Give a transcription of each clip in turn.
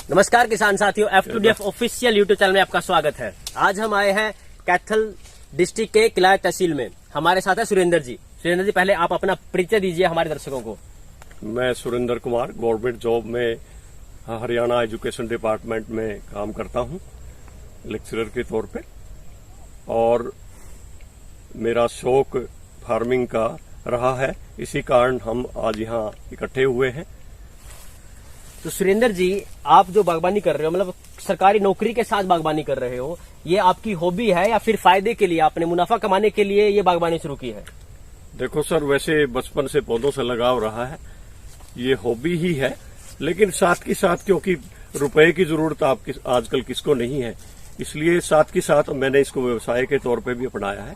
नमस्कार किसान साथियों, F2DF ऑफिशियल यूट्यूब चैनल में आपका स्वागत है। आज हम आए हैं कैथल डिस्ट्रिक्ट के किलायत तहसील में। हमारे साथ है सुरेंद्र जी। सुरेंद्र जी, पहले आप अपना परिचय दीजिए हमारे दर्शकों को। मैं सुरेंद्र कुमार गवर्नमेंट जॉब में हरियाणा एजुकेशन डिपार्टमेंट में काम करता हूं लेक्चरर के तौर पे, और मेरा शौक फार्मिंग का रहा है, इसी कारण हम आज यहाँ इकट्ठे हुए हैं। तो सुरेंद्र जी, आप जो बागबानी कर रहे हो, मतलब सरकारी नौकरी के साथ बागबानी कर रहे हो, ये आपकी हॉबी है या फिर फायदे के लिए, आपने मुनाफा कमाने के लिए ये बागबानी शुरू की है? देखो सर, वैसे बचपन से पौधों से लगाव रहा है, ये हॉबी ही है, लेकिन साथ के साथ क्योंकि रुपए की जरूरत आजकल किसको नहीं है, इसलिए साथ के साथ मैंने इसको व्यवसाय के तौर पे भी अपनाया है।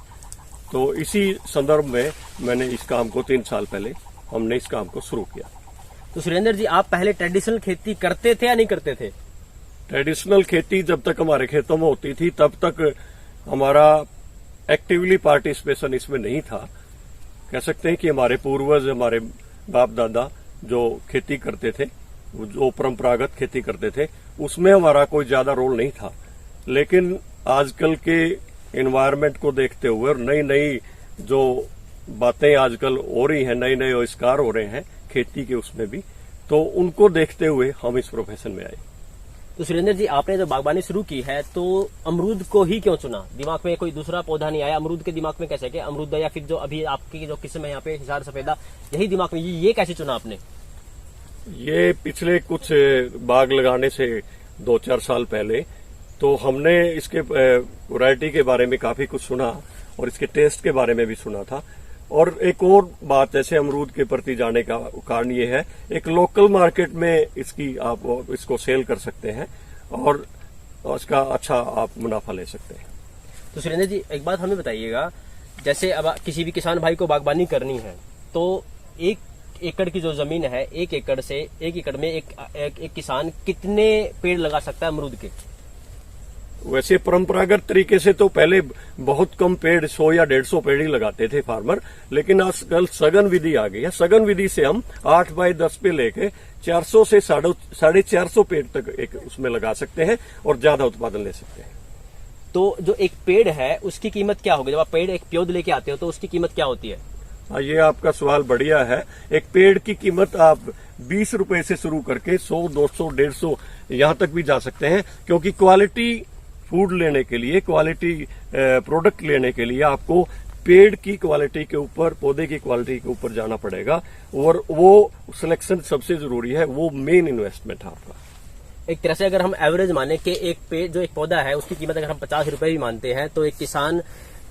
तो इसी संदर्भ में मैंने इस काम को 3 साल पहले हमने इस काम को शुरू किया। तो सुरेंद्र जी, आप पहले ट्रेडिशनल खेती करते थे या नहीं करते थे? ट्रेडिशनल खेती जब तक हमारे खेतों में होती थी तब तक हमारा एक्टिवली पार्टिसिपेशन इसमें नहीं था। कह सकते हैं कि हमारे पूर्वज, हमारे बाप दादा जो खेती करते थे, जो परंपरागत खेती करते थे, उसमें हमारा कोई ज्यादा रोल नहीं था। लेकिन आजकल के एनवायरनमेंट को देखते हुए और नई नई जो बातें आजकल हो रही हैं, नए नए आविष्कार हो रहे हैं खेती के उसमें भी, तो उनको देखते हुए हम इस प्रोफेशन में आए। तो सुरेंद्र जी, आपने जो बागबानी शुरू की है तो अमरूद को ही क्यों चुना? दिमाग में कोई दूसरा पौधा नहीं आया? अमरूद के दिमाग में कैसे, कि अमरूद या फिर जो अभी आपकी जो किस्म है यहाँ पे हिसार सफेदा, यही दिमाग में, ये कैसे चुना आपने? ये पिछले कुछ बाग लगाने से 2-4 साल पहले तो हमने इसके वैरायटी के बारे में काफी कुछ सुना और इसके टेस्ट के बारे में भी सुना था। और एक और बात, जैसे अमरूद के प्रति जाने का कारण ये है, एक लोकल मार्केट में आप इसको सेल कर सकते हैं और उसका अच्छा आप मुनाफा ले सकते हैं। तो सुरेंद्र जी, एक बात हमें बताइएगा, जैसे अब किसी भी किसान भाई को बागबानी करनी है तो 1 एकड़ की जो जमीन है, 1 एकड़ में एक किसान कितने पेड़ लगा सकता है अमरूद के? वैसे परंपरागत तरीके से तो पहले बहुत कम पेड़, 100 या 150 पेड़ ही लगाते थे फार्मर, लेकिन आजकल सघन विधि आ गई है। सघन विधि से हम 8 बाय 10 पे लेके 400 से 450 पेड़ तक एक उसमें लगा सकते हैं और ज्यादा उत्पादन ले सकते हैं। तो जो एक पेड़ है उसकी कीमत क्या होगी? जब आप पेड़ एक पौध लेके आते हो तो उसकी कीमत क्या होती है? ये आपका सवाल बढ़िया है। एक पेड़ की कीमत आप 20 रुपए से शुरू करके 100, 200, 150 यहां तक भी जा सकते हैं, क्योंकि क्वालिटी फूड लेने के लिए, क्वालिटी प्रोडक्ट लेने के लिए आपको पेड़ की क्वालिटी के ऊपर, पौधे की क्वालिटी के ऊपर जाना पड़ेगा, और वो सिलेक्शन सबसे जरूरी है, वो मेन इन्वेस्टमेंट है आपका। एक तरह से अगर हम एवरेज माने कि एक पेड़, जो एक पौधा है, उसकी कीमत अगर हम 50 रुपए भी मानते हैं, तो एक किसान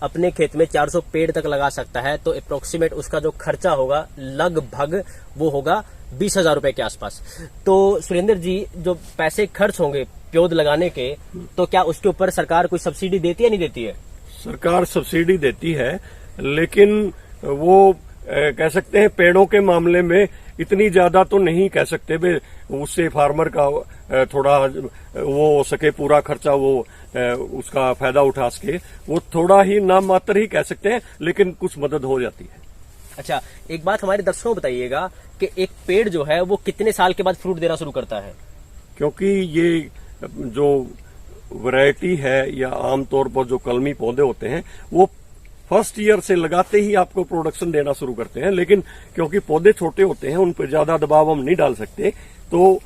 अपने खेत में 400 पेड़ तक लगा सकता है, तो अप्रोक्सीमेट उसका जो खर्चा होगा लगभग वो होगा 20,000 रुपए के आसपास। तो सुरेंद्र जी, जो पैसे खर्च होंगे पौध लगाने के, तो क्या उसके ऊपर सरकार कोई सब्सिडी देती है, नहीं देती है? सरकार सब्सिडी देती है, लेकिन वो कह सकते हैं पेड़ों के मामले में इतनी ज्यादा तो नहीं कह सकते, उससे फार्मर का थोड़ा वो हो सके पूरा खर्चा वो उसका फायदा उठा सके, वो थोड़ा ही नाम मात्र ही कह सकते हैं, लेकिन कुछ मदद हो जाती है। अच्छा, एक बात हमारे दर्शकों को बताइएगा कि एक पेड़ जो है वो कितने साल के बाद फ्रूट देना शुरू करता है? क्योंकि ये जो वैरायटी है या आमतौर पर जो कलमी पौधे होते हैं, वो फर्स्ट ईयर से लगाते ही आपको प्रोडक्शन देना शुरू करते हैं, लेकिन क्योंकि पौधे छोटे होते हैं, उन पर ज्यादा दबाव हम नहीं डाल सकते, तो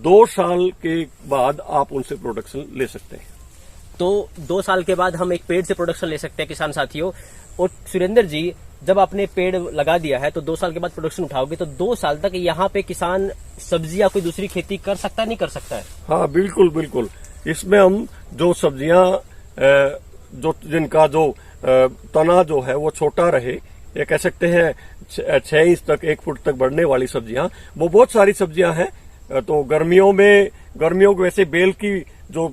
2 साल के बाद आप उनसे प्रोडक्शन ले सकते हैं। तो 2 साल के बाद हम एक पेड़ से प्रोडक्शन ले सकते हैं किसान साथियों। और सुरेंद्र जी, जब आपने पेड़ लगा दिया है तो 2 साल के बाद प्रोडक्शन उठाओगे, तो 2 साल तक यहाँ पे किसान सब्जी या कोई दूसरी खेती कर सकता है, नहीं कर सकता है? हाँ, बिल्कुल बिल्कुल। इसमें हम जो सब्जियां जिनका जो तना जो है वो छोटा रहे, या कह सकते हैं 6 इंच तक, 1 फुट तक बढ़ने वाली सब्जियां, वो बहुत सारी सब्जियां हैं। तो गर्मियों को वैसे बेल की जो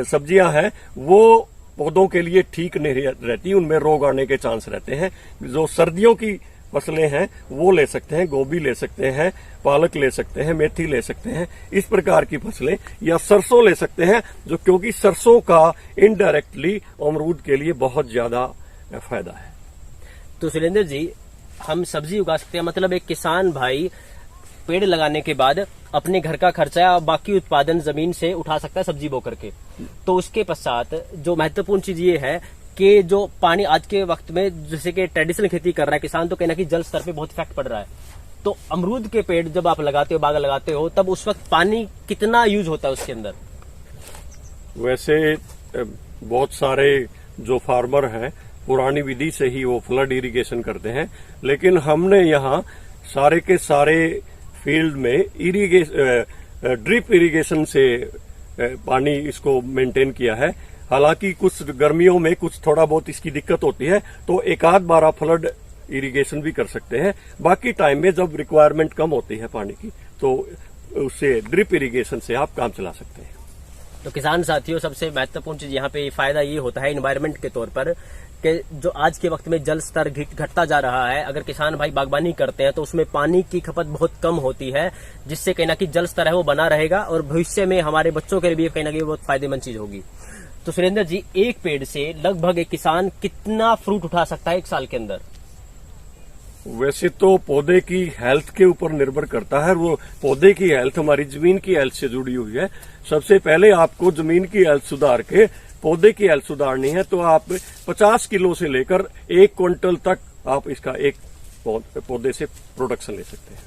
सब्जियां हैं वो पौधों के लिए ठीक नहीं रहती, उनमें रोग आने के चांस रहते हैं। जो सर्दियों की फसलें हैं वो ले सकते हैं, गोभी ले सकते हैं, पालक ले सकते हैं, मेथी ले सकते हैं, इस प्रकार की फसलें, या सरसों ले सकते हैं, जो क्योंकि सरसों का इनडायरेक्टली अमरूद के लिए बहुत ज्यादा फायदा है। तो सुरेंद्र जी, हम सब्जी उगा सकते हैं, मतलब एक किसान भाई पेड़ लगाने के बाद अपने घर का खर्चा या बाकी उत्पादन जमीन से उठा सकता है सब्जी बो करके। तो उसके पश्चात जो महत्वपूर्ण चीज ये है कि जो पानी आज के वक्त में जैसे कि ट्रेडिशनल खेती कर रहा है किसान, तो कहीं ना कहीं जल स्तर पे बहुत इफेक्ट पड़ रहा है। तो अमरूद के पेड़ जब आप लगाते हो, बाग लगाते हो, तब उस वक्त पानी कितना यूज होता है उसके अंदर? वैसे बहुत सारे जो फार्मर हैं पुरानी विधि से ही वो फ्लड इरिगेशन करते हैं, लेकिन हमने यहाँ सारे के सारे फील्ड में ड्रिप इरिगेशन से पानी इसको मेंटेन किया है। हालांकि कुछ गर्मियों में कुछ थोड़ा बहुत इसकी दिक्कत होती है, तो एक आध बार आप फ्लड इरिगेशन भी कर सकते हैं। बाकी टाइम में जब रिक्वायरमेंट कम होती है पानी की, तो उससे ड्रिप इरिगेशन से आप काम चला सकते हैं। तो किसान साथियों, सबसे महत्वपूर्ण चीज यहाँ पे फायदा ये होता है इन्वायरमेंट के तौर पर कि जो आज के वक्त में जल स्तर घटता जा रहा है, अगर किसान भाई बागवानी करते हैं तो उसमें पानी की खपत बहुत कम होती है, जिससे कहीं ना कहीं जल स्तर है वो बना रहेगा और भविष्य में हमारे बच्चों के लिए भी कहीं ना कहीं बहुत फायदेमंद चीज होगी। तो सुरेंद्र जी, एक पेड़ से लगभग एक किसान कितना फ्रूट उठा सकता है एक साल के अंदर? वैसे तो पौधे की हेल्थ के ऊपर निर्भर करता है। वो पौधे की हेल्थ हमारी जमीन की हेल्थ से जुड़ी हुई है। सबसे पहले आपको जमीन की हेल्थ सुधार के पौधे की हेल्थ सुधारनी है, तो आप 50 किलो से लेकर 1 क्विंटल तक आप इसका एक पौधे से प्रोडक्शन ले सकते हैं।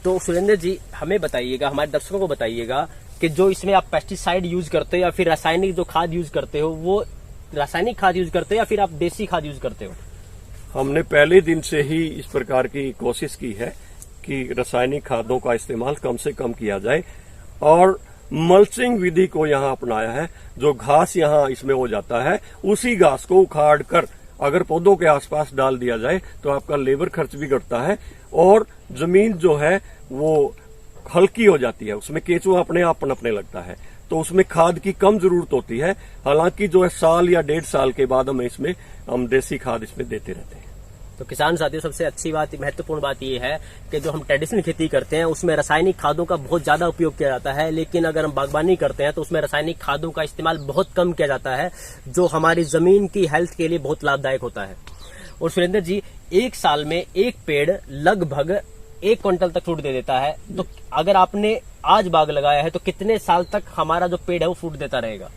तो सुरेंद्र जी, हमें बताइएगा, हमारे दर्शकों को बताइएगा कि जो इसमें आप पेस्टिसाइड यूज करते हो या फिर रासायनिक जो खाद यूज करते हो, वो रासायनिक खाद यूज करते हो या फिर आप देसी खाद यूज करते हो? हमने पहले दिन से ही इस प्रकार की कोशिश की है कि रासायनिक खादों का इस्तेमाल कम से कम किया जाए और मल्चिंग विधि को यहाँ अपनाया है। जो घास यहाँ इसमें हो जाता है, उसी घास को उखाड़ कर अगर पौधों के आसपास डाल दिया जाए तो आपका लेबर खर्च भी घटता है और जमीन जो है वो हल्की हो जाती है, उसमें केंचुआ अपने आप पनपने लगता है, तो उसमें खाद की कम जरूरत होती है। हालांकि जो है साल या 1.5 साल के बाद हम देसी खाद इसमें देते रहते हैं। तो किसान साथियों, सबसे अच्छी बात, महत्वपूर्ण बात यह है कि जो हम ट्रेडिशनल खेती करते हैं उसमें रासायनिक खादों का बहुत ज्यादा उपयोग किया जाता है, लेकिन अगर हम बागवानी करते हैं तो उसमें रासायनिक खादों का इस्तेमाल बहुत कम किया जाता है, जो हमारी जमीन की हेल्थ के लिए बहुत लाभदायक होता है। और सुरेंद्र जी, एक साल में एक पेड़ लगभग 1 क्विंटल तक फ्रूट दे देता है, तो अगर आपने आज बाग लगाया है तो कितने साल तक हमारा जो पेड़ है वो फ्रूट देता रहेगा?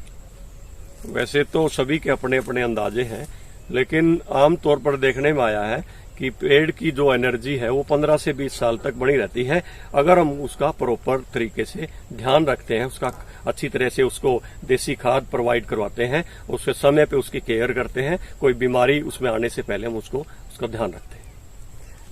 वैसे तो सभी के अपने अपने अंदाजे हैं, लेकिन आमतौर पर देखने में आया है कि पेड़ की जो एनर्जी है वो 15 से 20 साल तक बनी रहती है, अगर हम उसका प्रॉपर तरीके से ध्यान रखते हैं, उसका अच्छी तरह से उसको देसी खाद प्रोवाइड करवाते हैं, उसके समय पे उसकी केयर करते हैं, कोई बीमारी उसमें आने से पहले हम उसका ध्यान रखते हैं।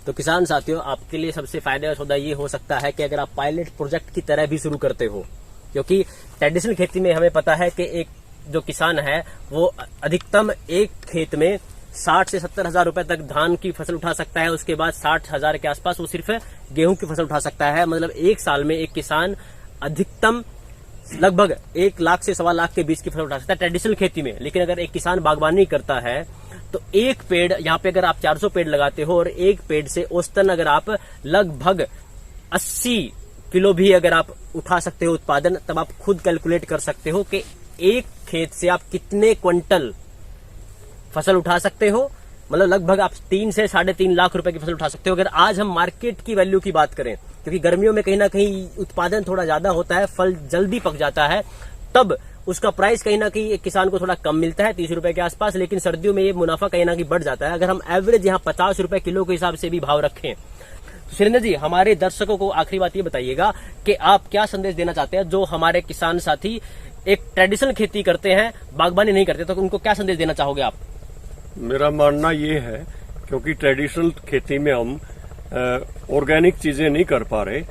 तो किसान साथियों, आपके लिए सबसे फायदा सौदा ये हो सकता है कि अगर आप पायलट प्रोजेक्ट की तरह भी शुरू करते हो, क्योंकि ट्रेडिशनल खेती में हमें पता है कि एक जो किसान है वो अधिकतम एक खेत में 60 से 70 हजार रुपए तक धान की फसल उठा सकता है, उसके बाद 60 हजार के आसपास वो सिर्फ गेहूं की फसल उठा सकता है। मतलब एक साल में एक किसान अधिकतम लगभग 1 लाख से 1.25 लाख के बीच की फसल उठा सकता है ट्रेडिशनल खेती में। लेकिन अगर एक किसान बागवानी करता है तो एक पेड़, यहाँ पे अगर आप 400 पेड़ लगाते हो और एक पेड़ से औसतन अगर आप लगभग 80 किलो भी अगर आप उठा सकते हो उत्पादन, तब आप खुद कैलकुलेट कर सकते हो कि एक खेत से आप कितने क्विंटल फसल उठा सकते हो। मतलब लगभग आप 3 से 3.5 लाख रुपए की फसल उठा सकते हो। अगर आज हम मार्केट की वैल्यू की बात करें, क्योंकि गर्मियों में कहीं ना कहीं उत्पादन थोड़ा ज्यादा होता है, फल जल्दी पक जाता है, तब उसका प्राइस कहीं ना कहीं एक किसान को थोड़ा कम मिलता है, 30 रुपए के आसपास, लेकिन सर्दियों में ये मुनाफा कहीं ना कहीं बढ़ जाता है। अगर हम एवरेज यहाँ 50 रुपए किलो के हिसाब से भी भाव रखें, तो सुरेंद्र जी, हमारे दर्शकों को आखिरी बात ये बताइएगा कि आप क्या संदेश देना चाहते हैं जो हमारे किसान साथी एक ट्रेडिशनल खेती करते हैं, बागवानी नहीं करते, तो उनको क्या संदेश देना चाहोगे आप? मेरा मानना ये है, क्योंकि ट्रेडिशनल खेती में हम ऑर्गेनिक चीजें नहीं कर पा रहे,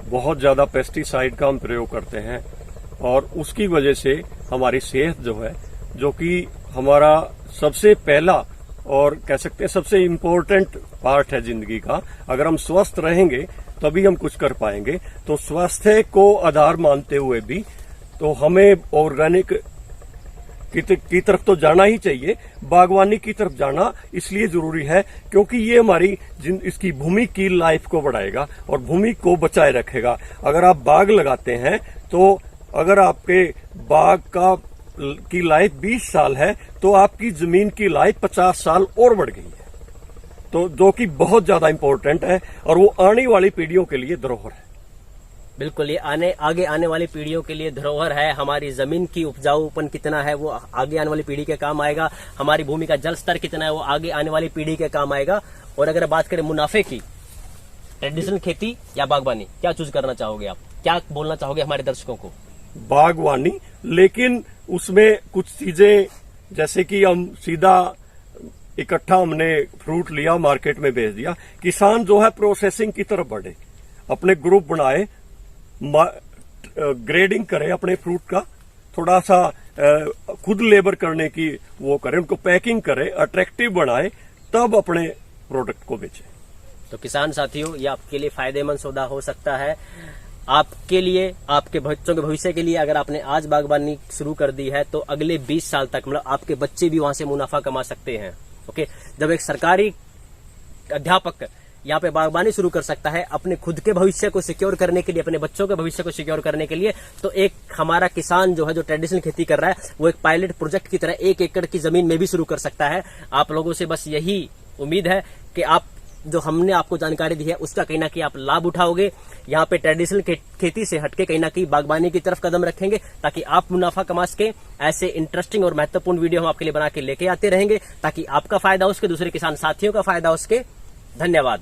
बहुत ज्यादा पेस्टिसाइड का हम प्रयोग करते हैं और उसकी वजह से हमारी सेहत जो है, जो कि हमारा सबसे पहला और कह सकते हैं सबसे इम्पोर्टेंट पार्ट है जिंदगी का, अगर हम स्वस्थ रहेंगे तभी हम कुछ कर पाएंगे। तो स्वास्थ्य को आधार मानते हुए भी तो हमें ऑर्गेनिक की तरफ तो जाना ही चाहिए, बागवानी की तरफ जाना इसलिए जरूरी है क्योंकि ये हमारी इसकी भूमि की लाइफ को बढ़ाएगा और भूमि को बचाए रखेगा। अगर आप बाग लगाते हैं तो अगर आपके बाग की लाइफ 20 साल है तो आपकी जमीन की लाइफ 50 साल और बढ़ गई है। तो जो कि बहुत ज्यादा इंपॉर्टेंट है और वो आने वाली पीढ़ियों के लिए धरोहर है। बिल्कुल, ये आगे आने वाली पीढ़ियों के लिए धरोहर है। हमारी जमीन की उपजाऊपन कितना है वो आगे आने वाली पीढ़ी के काम आएगा। हमारी भूमि का जल स्तर कितना है वो आगे आने वाली पीढ़ी के काम आएगा। और अगर बात करें मुनाफे की, ट्रेडिशनल खेती या बागवानी, क्या चूज करना चाहोगे आप? क्या बोलना चाहोगे हमारे दर्शकों को? बागवानी, लेकिन उसमें कुछ चीजें जैसे कि हम सीधा इकट्ठा हमने फ्रूट लिया मार्केट में बेच दिया। किसान जो है प्रोसेसिंग की तरफ बढ़े, अपने ग्रुप बनाए, ग्रेडिंग करे अपने फ्रूट का, थोड़ा सा खुद लेबर करने की वो करे, उनको पैकिंग करे, अट्रैक्टिव बनाए, तब अपने प्रोडक्ट को बेचे। तो किसान साथियों, ये आपके लिए फायदेमंद सौदा हो सकता है। आपके लिए, आपके बच्चों के भविष्य के लिए अगर आपने आज बागवानी शुरू कर दी है तो अगले 20 साल तक मतलब आपके बच्चे भी वहां से मुनाफा कमा सकते हैं। ओके, जब एक सरकारी अध्यापक यहाँ पे बागवानी शुरू कर सकता है अपने खुद के भविष्य को सिक्योर करने के लिए, अपने बच्चों के भविष्य को सिक्योर करने के लिए, तो एक हमारा किसान जो है, जो ट्रेडिशनल खेती कर रहा है, वो एक पायलट प्रोजेक्ट की तरह 1 एकड़ की जमीन में भी शुरू कर सकता है। आप लोगों से बस यही उम्मीद है कि आप जो हमने आपको जानकारी दी है उसका कहीं ना कहीं आप लाभ उठाओगे। यहाँ पे ट्रेडिशनल खेती से हटके कहीं ना कहीं बागवानी की तरफ कदम रखेंगे ताकि आप मुनाफा कमा सके। ऐसे इंटरेस्टिंग और महत्वपूर्ण वीडियो हम आपके लिए बना के लेके आते रहेंगे ताकि आपका फायदा हो सके, दूसरे किसान साथियों का फायदा हो सके। धन्यवाद।